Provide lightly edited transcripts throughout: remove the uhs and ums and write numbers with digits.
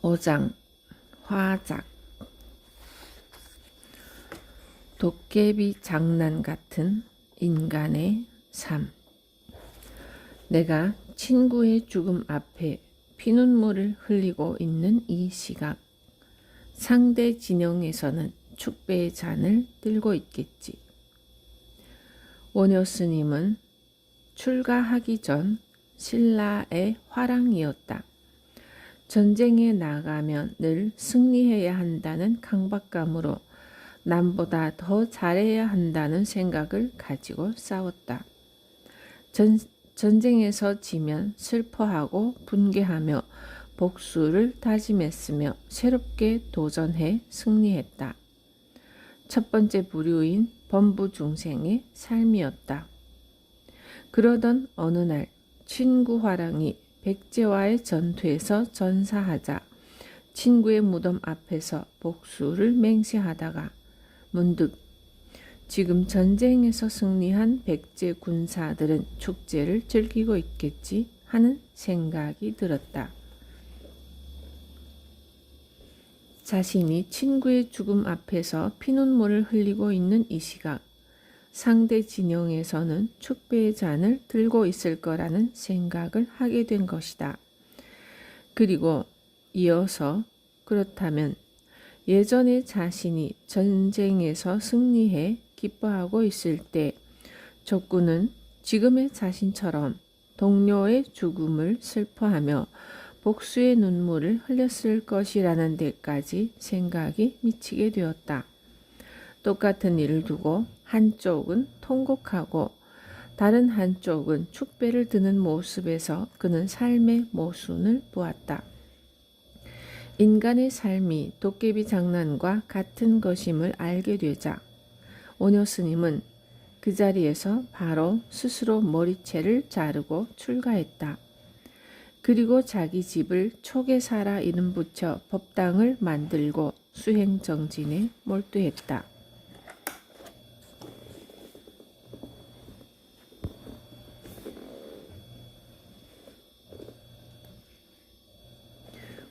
5장 화작. 도깨비 장난 같은 인간의 삶. 내가 친구의 죽음 앞에 피눈물을 흘리고 있는 이 시각, 상대 진영에서는 축배의 잔을 들고 있겠지. 원효 스님은 출가하기 전 신라의 화랑이었다. 전쟁에 나가면 늘 승리해야 한다는 강박감으로 남보다 더 잘해야 한다는 생각을 가지고 싸웠다. 전쟁에서 지면 슬퍼하고 분개하며 복수를 다짐했으며 새롭게 도전해 승리했다. 첫 번째 부류인 범부중생의 삶이었다. 그러던 어느 날 친구 화랑이 백제와의 전투에서 전사하자 친구의 무덤 앞에서 복수를 맹세하다가 문득 지금 전쟁에서 승리한 백제 군사들은 축제를 즐기고 있겠지 하는 생각이 들었다. 자신이 친구의 죽음 앞에서 피눈물을 흘리고 있는 이 시각, 상대 진영에서는 축배의 잔을 들고 있을 거라는 생각을 하게 된 것이다. 그리고 이어서 그렇다면 예전에 자신이 전쟁에서 승리해 기뻐하고 있을 때 적군은 지금의 자신처럼 동료의 죽음을 슬퍼하며 복수의 눈물을 흘렸을 것이라는 데까지 생각이 미치게 되었다. 똑같은 일을 두고 한쪽은 통곡하고 다른 한쪽은 축배를 드는 모습에서 그는 삶의 모순을 보았다. 인간의 삶이 도깨비 장난과 같은 것임을 알게 되자 원효 스님은 그 자리에서 바로 스스로 머리채를 자르고 출가했다. 그리고 자기 집을 초계사라 이름 붙여 법당을 만들고 수행정진에 몰두했다.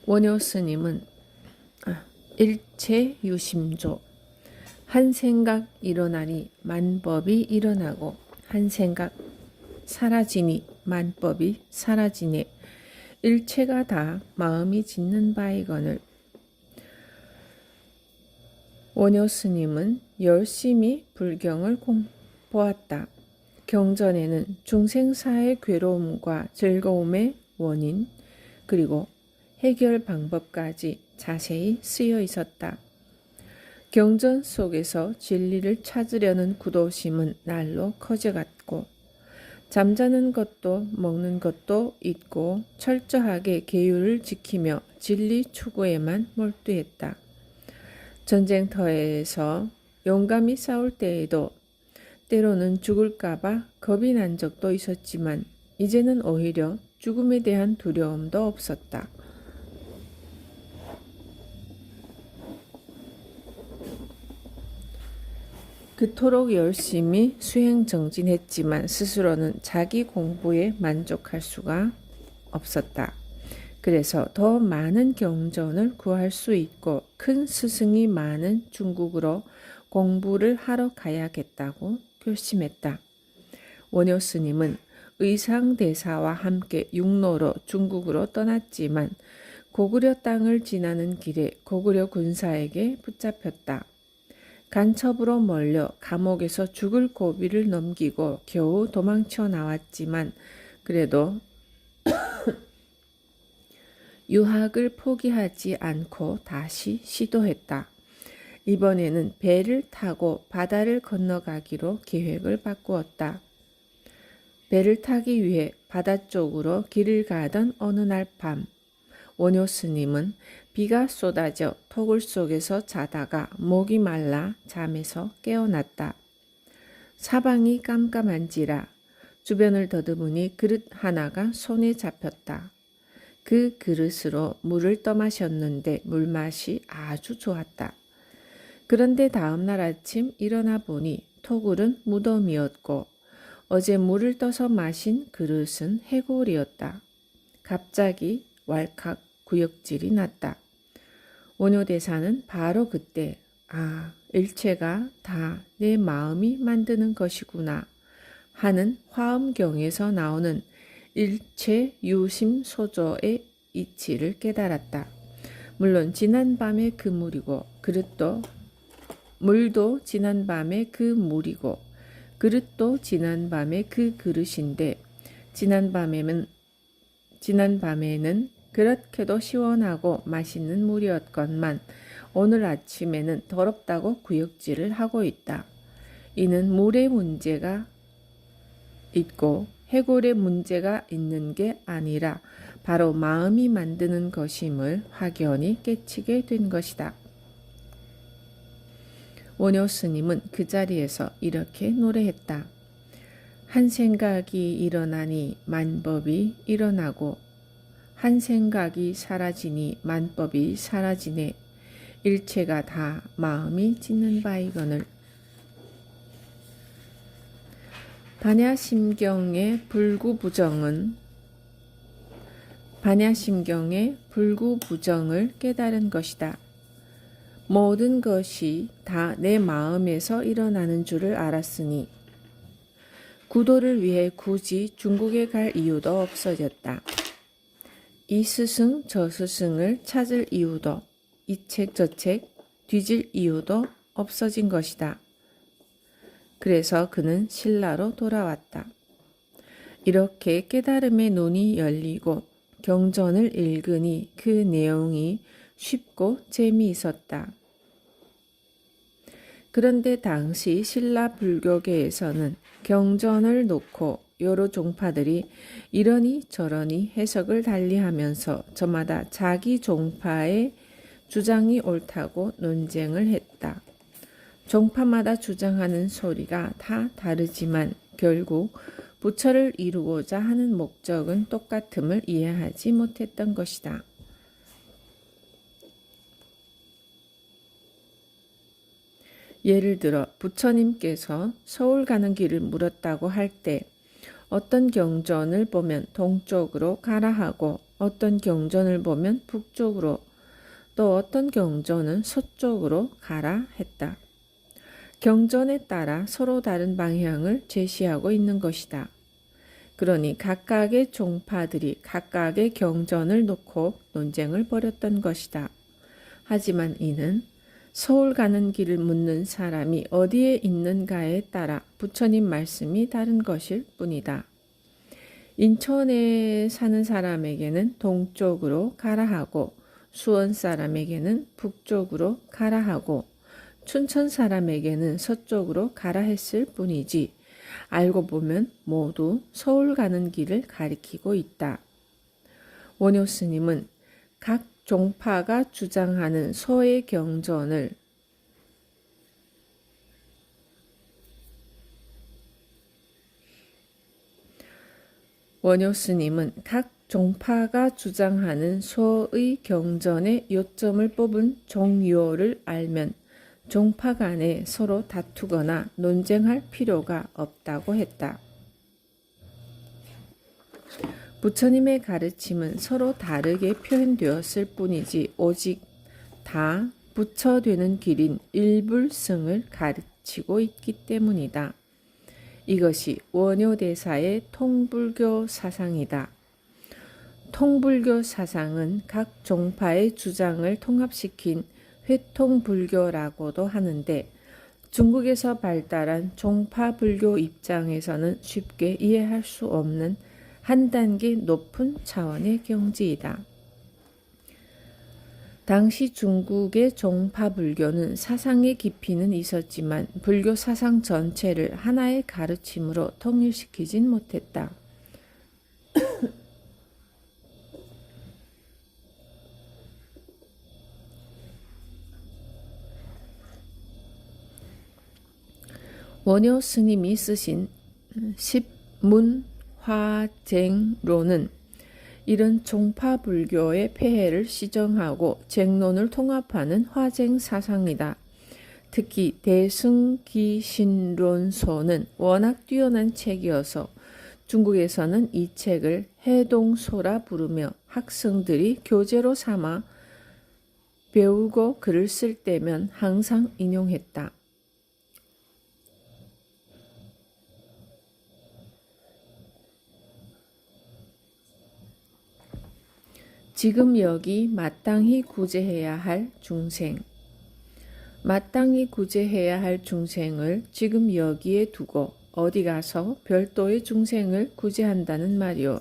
원효 스님은 일체유심조, 한 생각 일어나니 만법이 일어나고 한 생각 사라지니 만법이 사라지네. 일체가 다 마음이 짓는 바이거늘. 원효 스님은 열심히 불경을 보았다. 경전에는 중생사의 괴로움과 즐거움의 원인 그리고 해결 방법까지 자세히 쓰여 있었다. 경전 속에서 진리를 찾으려는 구도심은 날로 커져갔고 잠자는 것도 먹는 것도 잊고 철저하게 계율을 지키며 진리 추구에만 몰두했다. 전쟁터에서 용감히 싸울 때에도 때로는 죽을까봐 겁이 난 적도 있었지만 이제는 오히려 죽음에 대한 두려움도 없었다. 그토록 열심히 수행정진했지만 스스로는 자기 공부에 만족할 수가 없었다. 그래서 더 많은 경전을 구할 수 있고 큰 스승이 많은 중국으로 공부를 하러 가야겠다고 결심했다. 원효 스님은 의상대사와 함께 육로로 중국으로 떠났지만 고구려 땅을 지나는 길에 고구려 군사에게 붙잡혔다. 간첩으로 몰려 감옥에서 죽을 고비를 넘기고 겨우 도망쳐 나왔지만 그래도 유학을 포기하지 않고 다시 시도했다. 이번에는 배를 타고 바다를 건너가기로 계획을 바꾸었다. 배를 타기 위해 바다 쪽으로 길을 가던 어느 날 밤, 원효 스님은 비가 쏟아져 토굴 속에서 자다가 목이 말라 잠에서 깨어났다. 사방이 깜깜한지라 주변을 더듬으니 그릇 하나가 손에 잡혔다. 그 그릇으로 물을 떠마셨는데 물맛이 아주 좋았다. 그런데 다음날 아침 일어나 보니 토굴은 무덤이었고 어제 물을 떠서 마신 그릇은 해골이었다. 갑자기 왈칵 구역질이 났다. 원효대사는 바로 그때 일체가 다 내 마음이 만드는 것이구나 하는 화엄경에서 나오는 일체 유심소조의 이치를 깨달았다. 물론 지난밤의 그 물이고 물도 지난밤의 그 물이고 그릇도 지난밤의 그 그릇인데 지난밤에는 그렇게도 시원하고 맛있는 물이었건만 오늘 아침에는 더럽다고 구역질을 하고 있다. 이는 물의 문제가 있고 해골의 문제가 있는 게 아니라 바로 마음이 만드는 것임을 확연히 깨치게 된 것이다. 원효 스님은 그 자리에서 이렇게 노래했다. 한 생각이 일어나니 만법이 일어나고 한 생각이 사라지니 만법이 사라지네. 일체가 다 마음이 짓는 바이거늘. 반야심경의 불구부정을 깨달은 것이다. 모든 것이 다 내 마음에서 일어나는 줄을 알았으니 구도를 위해 굳이 중국에 갈 이유도 없어졌다. 이 스승 저 스승을 찾을 이유도 이 책 저 책 뒤질 이유도 없어진 것이다. 그래서 그는 신라로 돌아왔다. 이렇게 깨달음의 눈이 열리고 경전을 읽으니 그 내용이 쉽고 재미있었다. 그런데 당시 신라 불교계에서는 경전을 놓고 여러 종파들이 이러니 저러니 해석을 달리하면서 저마다 자기 종파의 주장이 옳다고 논쟁을 했다. 종파마다 주장하는 소리가 다 다르지만 결국 부처를 이루고자 하는 목적은 똑같음을 이해하지 못했던 것이다. 예를 들어 부처님께서 서울 가는 길을 물었다고 할 때 어떤 경전을 보면 동쪽으로 가라 하고 어떤 경전을 보면 북쪽으로 또 어떤 경전은 서쪽으로 가라 했다. 경전에 따라 서로 다른 방향을 제시하고 있는 것이다. 그러니 각각의 종파들이 각각의 경전을 놓고 논쟁을 벌였던 것이다. 하지만 이는 서울 가는 길을 묻는 사람이 어디에 있는가에 따라 부처님 말씀이 다른 것일 뿐이다. 인천에 사는 사람에게는 동쪽으로 가라 하고 수원 사람에게는 북쪽으로 가라 하고 춘천 사람에게는 서쪽으로 가라 했을 뿐이지 알고 보면 모두 서울 가는 길을 가리키고 있다. 원효 스님은 각 종파가 주장하는 소의 경전을 소의 경전의 요점을 뽑은 종요를 알면 종파 간에 서로 다투거나 논쟁할 필요가 없다고 했다. 부처님의 가르침은 서로 다르게 표현되었을 뿐이지 오직 다 부처 되는 길인 일불승을 가르치고 있기 때문이다. 이것이 원효대사의 통불교 사상이다. 통불교 사상은 각 종파의 주장을 통합시킨 회통불교라고도 하는데 중국에서 발달한 종파불교 입장에서는 쉽게 이해할 수 없는 한 단계 높은 차원의 경지이다. 당시 중국의 종파불교는 사상의 깊이는 있었지만 불교 사상 전체를 하나의 가르침으로 통일시키진 못했다. 원효 스님이 쓰신 십문화쟁론은 이런 종파불교의 폐해를 시정하고 쟁론을 통합하는 화쟁 사상이다. 특히 대승기신론소는 워낙 뛰어난 책이어서 중국에서는 이 책을 해동소라 부르며 학생들이 교재로 삼아 배우고 글을 쓸 때면 항상 인용했다. 지금 여기 마땅히 구제해야 할 중생. 마땅히 구제해야 할 중생을 지금 여기에 두고 어디 가서 별도의 중생을 구제한다는 말이오.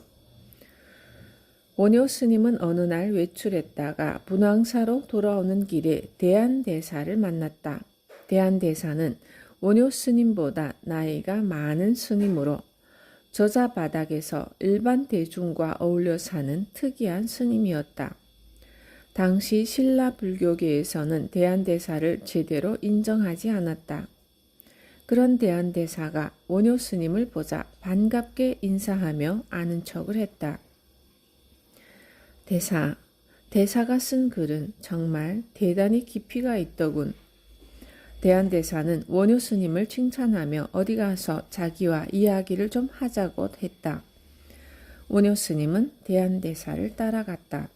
원효 스님은 어느 날 외출했다가 분황사로 돌아오는 길에 대한대사를 만났다. 대한대사는 원효 스님보다 나이가 많은 스님으로 저자 바닥에서 일반 대중과 어울려 사는 특이한 스님이었다. 당시 신라 불교계에서는 대한대사를 제대로 인정하지 않았다. 그런 대한대사가 원효 스님을 보자 반갑게 인사하며 아는 척을 했다. 대사가 쓴 글은 정말 대단히 깊이가 있더군. 대한대사는 원효 스님을 칭찬하며 어디 가서 자기와 이야기를 좀 하자고 했다. 원효 스님은 대한대사를 따라갔다.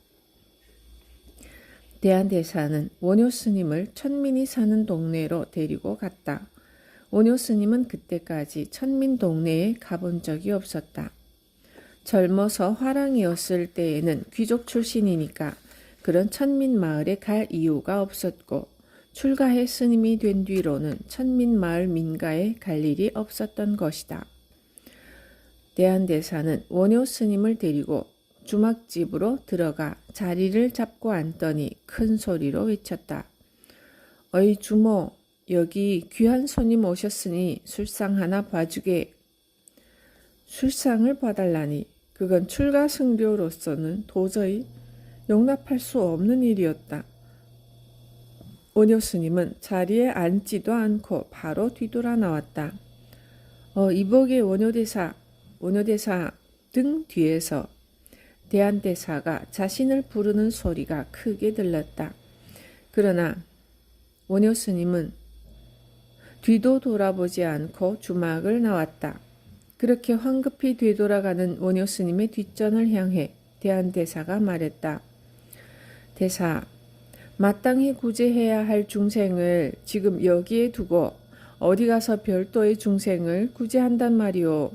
대한대사는 원효 스님을 천민이 사는 동네로 데리고 갔다. 원효 스님은 그때까지 천민 동네에 가본 적이 없었다. 젊어서 화랑이었을 때에는 귀족 출신이니까 그런 천민 마을에 갈 이유가 없었고 출가해 스님이 된 뒤로는 천민 마을 민가에 갈 일이 없었던 것이다. 대한대사는 원효 스님을 데리고 주막집으로 들어가 자리를 잡고 앉더니 큰 소리로 외쳤다. 어이 주모, 여기 귀한 손님 오셨으니 술상 하나 봐주게. 술상을 봐달라니 그건 출가 승려로서는 도저히 용납할 수 없는 일이었다. 원효 스님은 자리에 앉지도 않고 바로 뒤돌아 나왔다. 이복의 원효대사 등 뒤에서 대한대사가 자신을 부르는 소리가 크게 들렸다. 그러나 원효 스님은 뒤도 돌아보지 않고 주막을 나왔다. 그렇게 황급히 되돌아가는 원효 스님의 뒷전을 향해 대한대사가 말했다. 대사, 마땅히 구제해야 할 중생을 지금 여기에 두고 어디 가서 별도의 중생을 구제한단 말이오.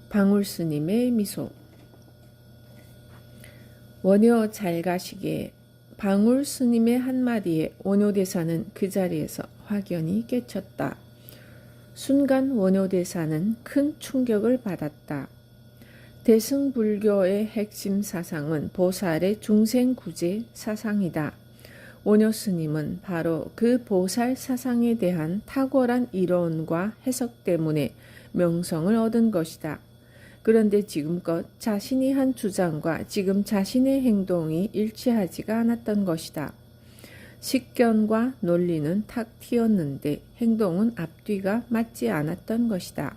방울스님의 미소. 원효 잘 가시게. 방울스님의 한마디에 원효대사는 그 자리에서 확연히 깨쳤다. 순간 원효대사는 큰 충격을 받았다. 대승불교의 핵심 사상은 보살의 중생구제 사상이다. 원효 스님은 바로 그 보살 사상에 대한 탁월한 이론과 해석 때문에 명성을 얻은 것이다. 그런데 지금껏 자신이 한 주장과 지금 자신의 행동이 일치하지가 않았던 것이다. 식견과 논리는 탁 튀었는데 행동은 앞뒤가 맞지 않았던 것이다.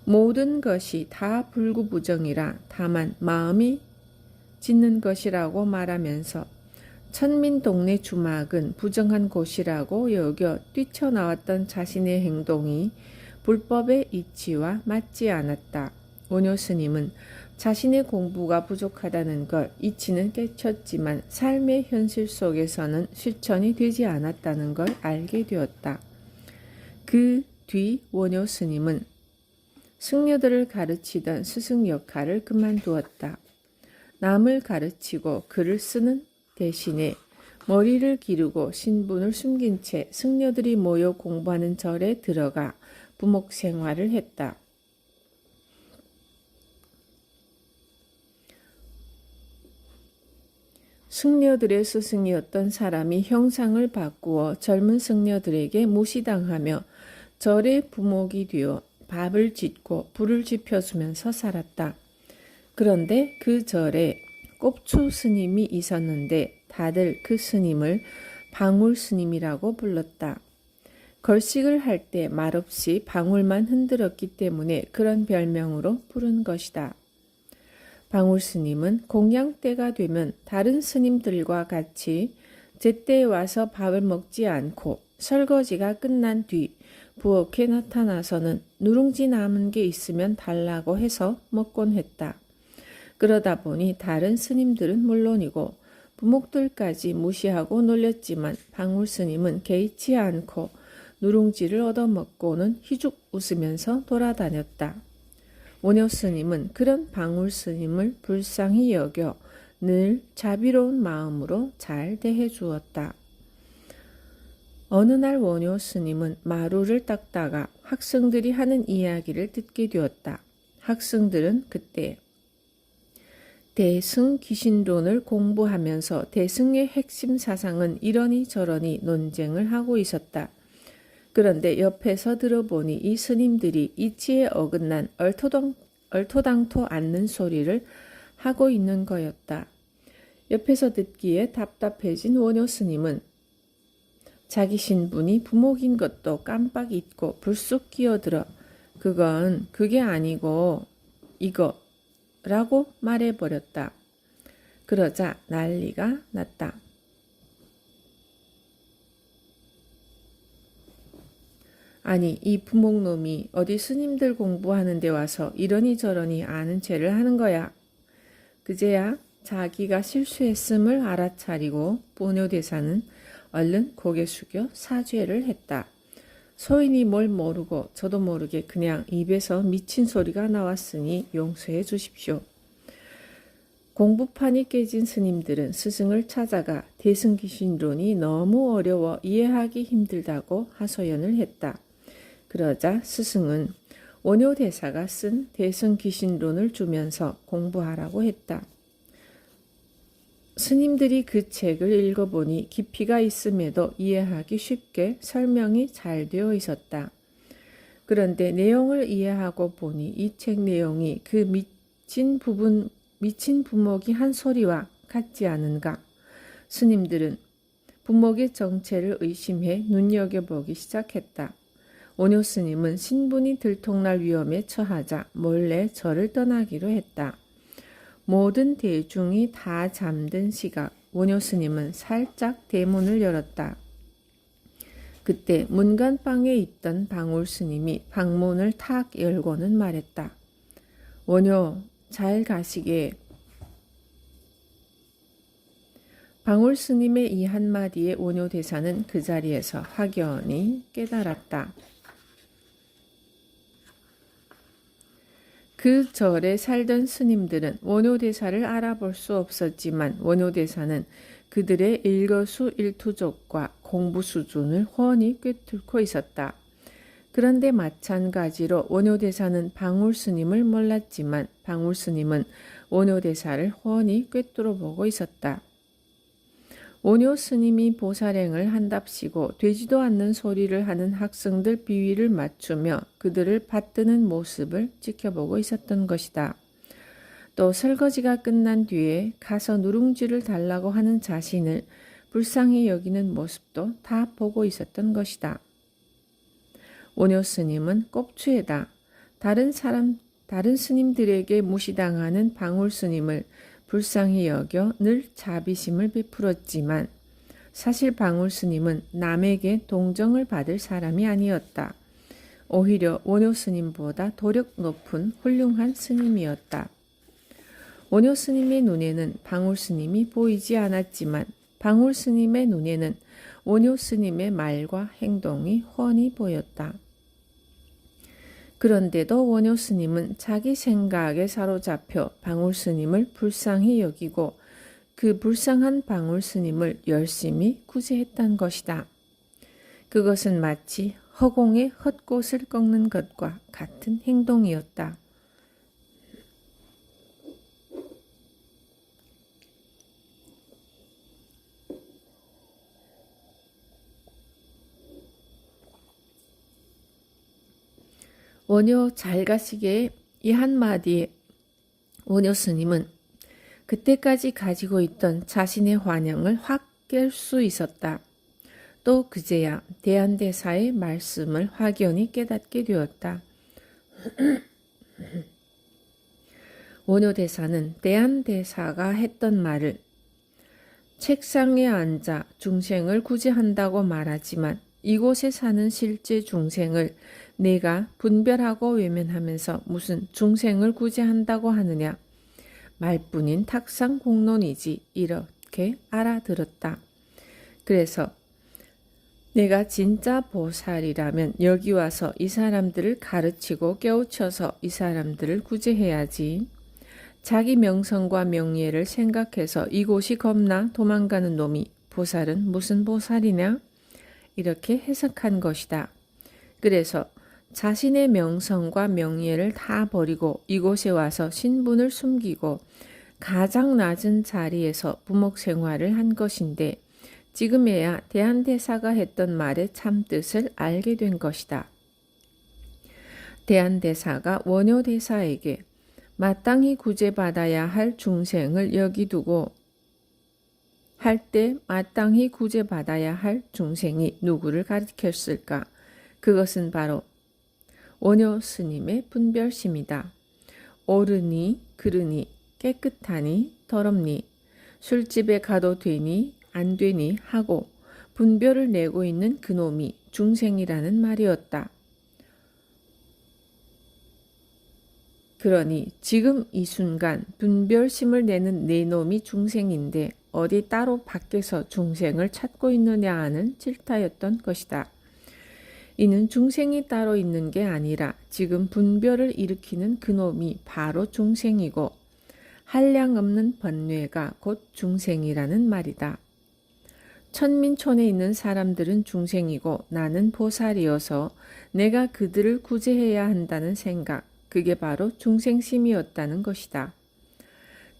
모든 것이 다 불구부정이라 다만 마음이 짓는 것이라고 말하면서 천민 동네 주막은 부정한 곳이라고 여겨 뛰쳐나왔던 자신의 행동이 불법의 이치와 맞지 않았다. 원효 스님은 자신의 공부가 부족하다는 걸 이치는 깨쳤지만 삶의 현실 속에서는 실천이 되지 않았다는 걸 알게 되었다. 그 뒤 원효 스님은 승려들을 가르치던 스승 역할을 그만두었다. 남을 가르치고 글을 쓰는 대신에 머리를 기르고 신분을 숨긴 채 승려들이 모여 공부하는 절에 들어가 부목 생활을 했다. 승려들의 스승이었던 사람이 형상을 바꾸어 젊은 승려들에게 무시당하며 절의 부목이 되어 밥을 짓고 불을 지펴주면서 살았다. 그런데 그 절에 꼽추 스님이 있었는데 다들 그 스님을 방울 스님이라고 불렀다. 걸식을 할 때 말없이 방울만 흔들었기 때문에 그런 별명으로 부른 것이다. 방울 스님은 공양 때가 되면 다른 스님들과 같이 제때에 와서 밥을 먹지 않고 설거지가 끝난 뒤 부엌에 나타나서는 누룽지 남은 게 있으면 달라고 해서 먹곤 했다. 그러다 보니 다른 스님들은 물론이고 부목들까지 무시하고 놀렸지만 방울 스님은 개의치 않고 누룽지를 얻어먹고는 희죽 웃으면서 돌아다녔다. 원효 스님은 그런 방울 스님을 불쌍히 여겨 늘 자비로운 마음으로 잘 대해 주었다. 어느 날 원효 스님은 마루를 닦다가 학생들이 하는 이야기를 듣게 되었다. 학생들은 그때 대승 귀신론을 공부하면서 대승의 핵심 사상은 이러니 저러니 논쟁을 하고 있었다. 그런데 옆에서 들어보니 이 스님들이 이치에 어긋난 얼토당토 않는 소리를 하고 있는 거였다. 옆에서 듣기에 답답해진 원효 스님은 자기 신분이 부목인 것도 깜빡 잊고 불쑥 끼어들어 그건 그게 아니고 이거라고 말해버렸다. 그러자 난리가 났다. 아니 이 부목놈이 어디 스님들 공부하는 데 와서 이러니 저러니 아는 체를 하는 거야. 그제야 자기가 실수했음을 알아차리고 원효대사는 얼른 고개 숙여 사죄를 했다. 소인이 뭘 모르고 저도 모르게 그냥 입에서 미친 소리가 나왔으니 용서해 주십시오. 공부판이 깨진 스님들은 스승을 찾아가 대승귀신론이 너무 어려워 이해하기 힘들다고 하소연을 했다. 그러자 스승은 원효대사가 쓴 대승귀신론을 주면서 공부하라고 했다. 스님들이 그 책을 읽어보니 깊이가 있음에도 이해하기 쉽게 설명이 잘 되어 있었다. 그런데 내용을 이해하고 보니 이 책 내용이 그 미친 부목이 한 소리와 같지 않은가. 스님들은 부목의 정체를 의심해 눈여겨보기 시작했다. 원효 스님은 신분이 들통날 위험에 처하자 몰래 절을 떠나기로 했다. 모든 대중이 다 잠든 시각 원효 스님은 살짝 대문을 열었다. 그때 문간방에 있던 방울 스님이 방문을 탁 열고는 말했다. 원효 잘 가시게. 방울 스님의 이 한마디에 원효 대사는 그 자리에서 확연히 깨달았다. 그 절에 살던 스님들은 원효대사를 알아볼 수 없었지만 원효대사는 그들의 일거수일투족과 공부 수준을 훤히 꿰뚫고 있었다. 그런데 마찬가지로 원효대사는 방울스님을 몰랐지만 방울스님은 원효대사를 훤히 꿰뚫어 보고 있었다. 원효스님이 보살행을 한답시고 되지도 않는 소리를 하는 학생들 비위를 맞추며 그들을 받드는 모습을 지켜보고 있었던 것이다. 또 설거지가 끝난 뒤에 가서 누룽지를 달라고 하는 자신을 불쌍히 여기는 모습도 다 보고 있었던 것이다. 원효스님은 꼽추에다 다른 스님들에게 무시당하는 방울스님을 불쌍히 여겨 늘 자비심을 베풀었지만 사실 방울스님은 남에게 동정을 받을 사람이 아니었다. 오히려 원효스님보다 도력 높은 훌륭한 스님이었다. 원효스님의 눈에는 방울스님이 보이지 않았지만 방울스님의 눈에는 원효스님의 말과 행동이 훤히 보였다. 그런데도 원효스님은 자기 생각에 사로잡혀 방울스님을 불쌍히 여기고 그 불쌍한 방울스님을 열심히 구제했던 것이다. 그것은 마치 허공에 헛꽃을 꺾는 것과 같은 행동이었다. 원효 잘 가시게 이 한마디에 원효 스님은 그때까지 가지고 있던 자신의 환영을 확 깰 수 있었다. 또 그제야 대한대사의 말씀을 확연히 깨닫게 되었다. 원효 대사는 대한대사가 했던 말을 책상에 앉아 중생을 구제한다고 말하지만 이곳에 사는 실제 중생을 내가 분별하고 외면하면서 무슨 중생을 구제한다고 하느냐. 말뿐인 탁상공론이지 이렇게 알아들었다. 그래서 내가 진짜 보살이라면 여기 와서 이 사람들을 가르치고 깨우쳐서 이 사람들을 구제해야지. 자기 명성과 명예를 생각해서 이곳이 겁나 도망가는 놈이 보살은 무슨 보살이냐? 이렇게 해석한 것이다. 그래서 자신의 명성과 명예를 다 버리고 이곳에 와서 신분을 숨기고 가장 낮은 자리에서 부목 생활을 한 것인데 지금에야 대한대사가 했던 말의 참뜻을 알게 된 것이다. 대한대사가 원효대사에게 마땅히 구제받아야 할 중생을 여기 두고 할 때 마땅히 구제받아야 할 중생이 누구를 가리켰을까? 그것은 바로 원효 스님의 분별심이다. 옳으니 그르니 깨끗하니 더럽니 술집에 가도 되니 안 되니 하고 분별을 내고 있는 그놈이 중생이라는 말이었다. 그러니 지금 이 순간 분별심을 내는 내 놈이 중생인데 어디 따로 밖에서 중생을 찾고 있느냐 하는 질타였던 것이다. 이는 중생이 따로 있는 게 아니라 지금 분별을 일으키는 그놈이 바로 중생이고 한량없는 번뇌가 곧 중생이라는 말이다. 천민촌에 있는 사람들은 중생이고 나는 보살이어서 내가 그들을 구제해야 한다는 생각, 그게 바로 중생심이었다는 것이다.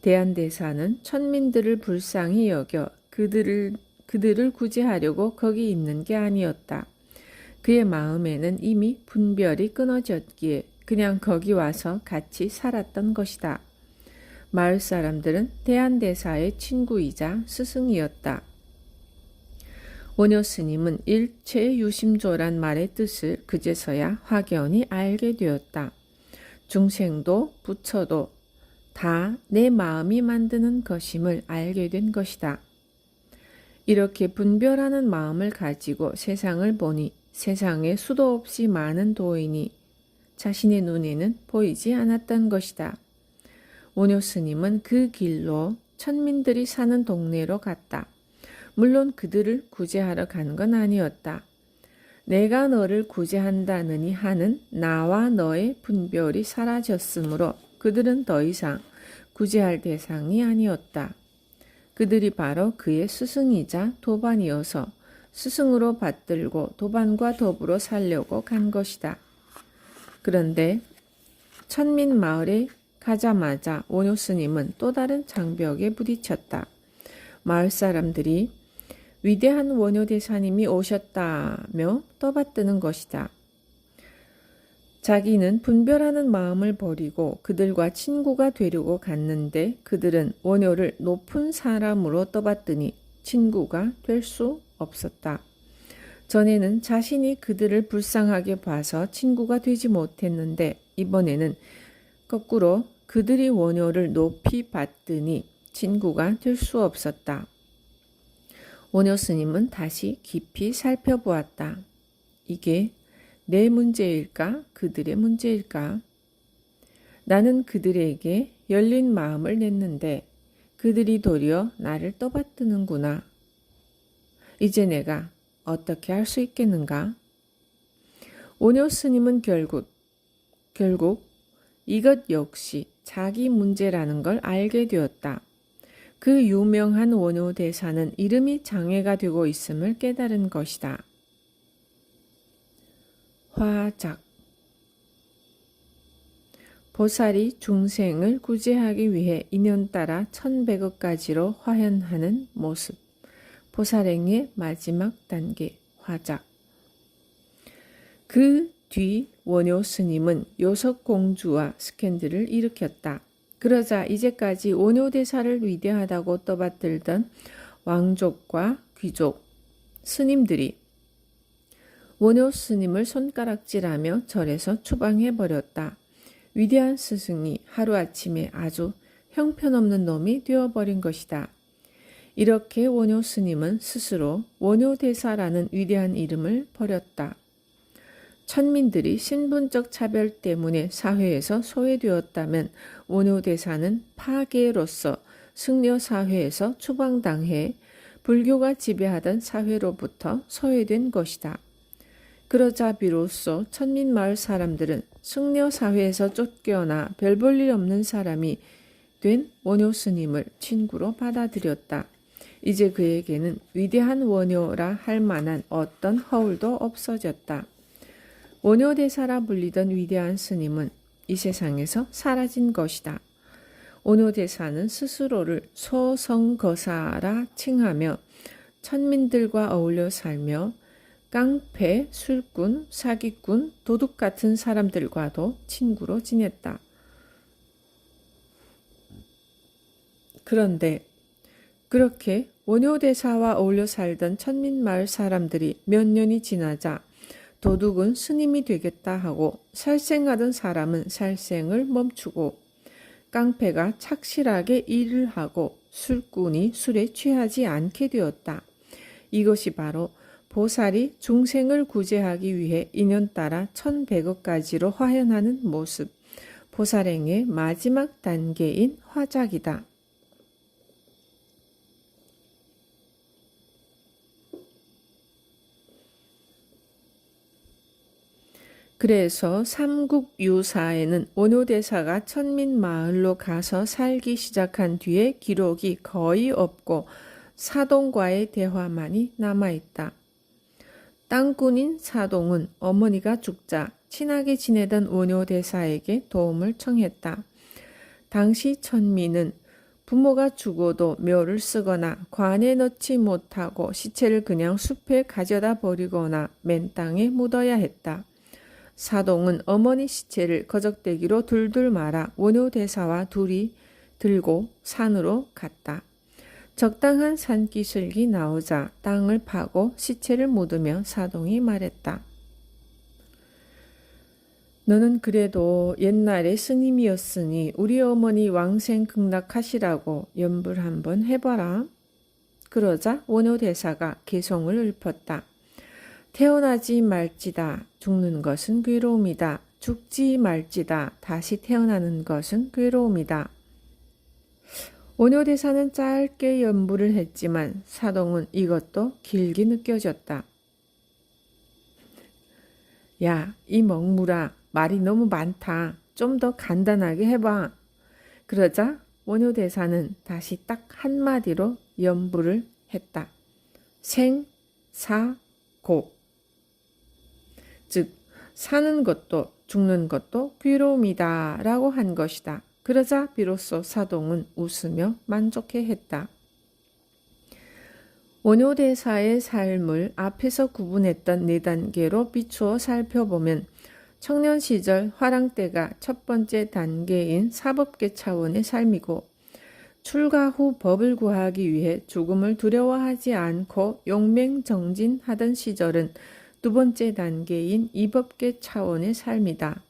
대한대사는 천민들을 불쌍히 여겨 그들을 구제하려고 거기 있는 게 아니었다. 그의 마음에는 이미 분별이 끊어졌기에 그냥 거기 와서 같이 살았던 것이다. 마을 사람들은 대한대사의 친구이자 스승이었다. 원효 스님은 일체유심조란 말의 뜻을 그제서야 확연히 알게 되었다. 중생도 부처도 다 내 마음이 만드는 것임을 알게 된 것이다. 이렇게 분별하는 마음을 가지고 세상을 보니 세상에 수도 없이 많은 도인이 자신의 눈에는 보이지 않았던 것이다. 원효 스님은 그 길로 천민들이 사는 동네로 갔다. 물론 그들을 구제하러 간 건 아니었다. 내가 너를 구제한다느니 하는 나와 너의 분별이 사라졌으므로 그들은 더 이상 구제할 대상이 아니었다. 그들이 바로 그의 스승이자 도반이어서 스승으로 받들고 도반과 더불어 살려고 간 것이다. 그런데 천민 마을에 가자마자 원효 스님은 또 다른 장벽에 부딪혔다. 마을 사람들이 위대한 원효 대사님이 오셨다며 떠받드는 것이다. 자기는 분별하는 마음을 버리고 그들과 친구가 되려고 갔는데 그들은 원효를 높은 사람으로 떠받드니 친구가 될 수 없었다. 전에는 자신이 그들을 불쌍하게 봐서 친구가 되지 못했는데 이번에는 거꾸로 그들이 원효를 높이 받더니 친구가 될 수 없었다. 원효 스님은 다시 깊이 살펴보았다. 이게 내 문제일까? 그들의 문제일까? 나는 그들에게 열린 마음을 냈는데 그들이 도리어 나를 떠받드는구나. 이제 내가 어떻게 할 수 있겠는가? 원효 스님은 결국 이것 역시 자기 문제라는 걸 알게 되었다. 그 유명한 원효 대사는 이름이 장애가 되고 있음을 깨달은 것이다. 화작 보살이 중생을 구제하기 위해 인연따라 1100억까지로 화현하는 모습. 보살행의 마지막 단계 화작. 그 뒤 원효 스님은 요석공주와 스캔들을 일으켰다. 그러자 이제까지 원효 대사를 위대하다고 떠받들던 왕족과 귀족, 스님들이 원효 스님을 손가락질하며 절에서 추방해버렸다. 위대한 스승이 하루아침에 아주 형편없는 놈이 되어버린 것이다. 이렇게 원효 스님은 스스로 원효대사라는 위대한 이름을 버렸다. 천민들이 신분적 차별 때문에 사회에서 소외되었다면 원효대사는 파괴로서 승려사회에서 추방당해 불교가 지배하던 사회로부터 소외된 것이다. 그러자 비로소 천민마을 사람들은 승려사회에서 쫓겨나 별 볼 일 없는 사람이 된 원효 스님을 친구로 받아들였다. 이제 그에게는 위대한 원효라 할 만한 어떤 허울도 없어졌다. 원효대사라 불리던 위대한 스님은 이 세상에서 사라진 것이다. 원효대사는 스스로를 소성거사라 칭하며 천민들과 어울려 살며 깡패, 술꾼, 사기꾼, 도둑 같은 사람들과도 친구로 지냈다. 그런데 그렇게 원효대사와 어울려 살던 천민마을 사람들이 몇 년이 지나자 도둑은 스님이 되겠다 하고 살생하던 사람은 살생을 멈추고 깡패가 착실하게 일을 하고 술꾼이 술에 취하지 않게 되었다. 이것이 바로 보살이 중생을 구제하기 위해 인연따라 1100억까지로 화현하는 모습, 보살행의 마지막 단계인 화작이다. 그래서 삼국유사에는 원효대사가 천민마을로 가서 살기 시작한 뒤에 기록이 거의 없고 사동과의 대화만이 남아있다. 땅꾼인 사동은 어머니가 죽자 친하게 지내던 원효대사에게 도움을 청했다. 당시 천민은 부모가 죽어도 묘를 쓰거나 관에 넣지 못하고 시체를 그냥 숲에 가져다 버리거나 맨 땅에 묻어야 했다. 사동은 어머니 시체를 거적대기로 둘둘 말아 원효대사와 둘이 들고 산으로 갔다. 적당한 산기슭이 나오자 땅을 파고 시체를 묻으며 사동이 말했다. 너는 그래도 옛날에 스님이었으니 우리 어머니 왕생 극락하시라고 연불 한번 해봐라. 그러자 원효대사가 개송을 읊었다. 태어나지 말지다. 죽는 것은 괴로움이다. 죽지 말지다. 다시 태어나는 것은 괴로움이다. 원효대사는 짧게 연부를 했지만 사동은 이것도 길게 느껴졌다. 야, 이 먹물아, 말이 너무 많다. 좀 더 간단하게 해봐. 그러자 원효대사는 다시 딱 한마디로 연부를 했다. 생, 사, 고. 즉 사는 것도 죽는 것도 괴로움이다 라고 한 것이다. 그러자 비로소 사동은 웃으며 만족해했다. 원효대사의 삶을 앞에서 구분했던 4단계로 비추어 살펴보면 청년 시절 화랑때가 첫 번째 단계인 사법계 차원의 삶이고 출가 후 법을 구하기 위해 죽음을 두려워하지 않고 용맹정진하던 시절은 두 번째 단계인 이법계 차원의 삶이다.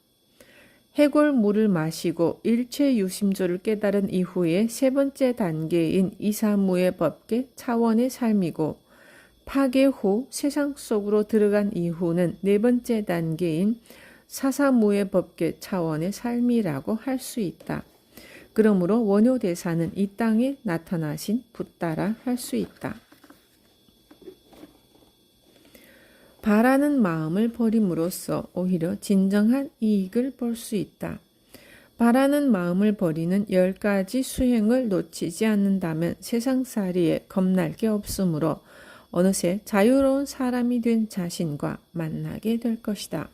해골물을 마시고 일체유심조를 깨달은 이후에 세 번째 단계인 이사무의 법계 차원의 삶이고 파괴 후 세상 속으로 들어간 이후는 네 번째 단계인 사사무의 법계 차원의 삶이라고 할 수 있다. 그러므로 원효대사는 이 땅에 나타나신 붓다라 할 수 있다. 바라는 마음을 버림으로써 오히려 진정한 이익을 볼 수 있다. 바라는 마음을 버리는 10가지 수행을 놓치지 않는다면 세상살이에 겁날 게 없으므로 어느새 자유로운 사람이 된 자신과 만나게 될 것이다.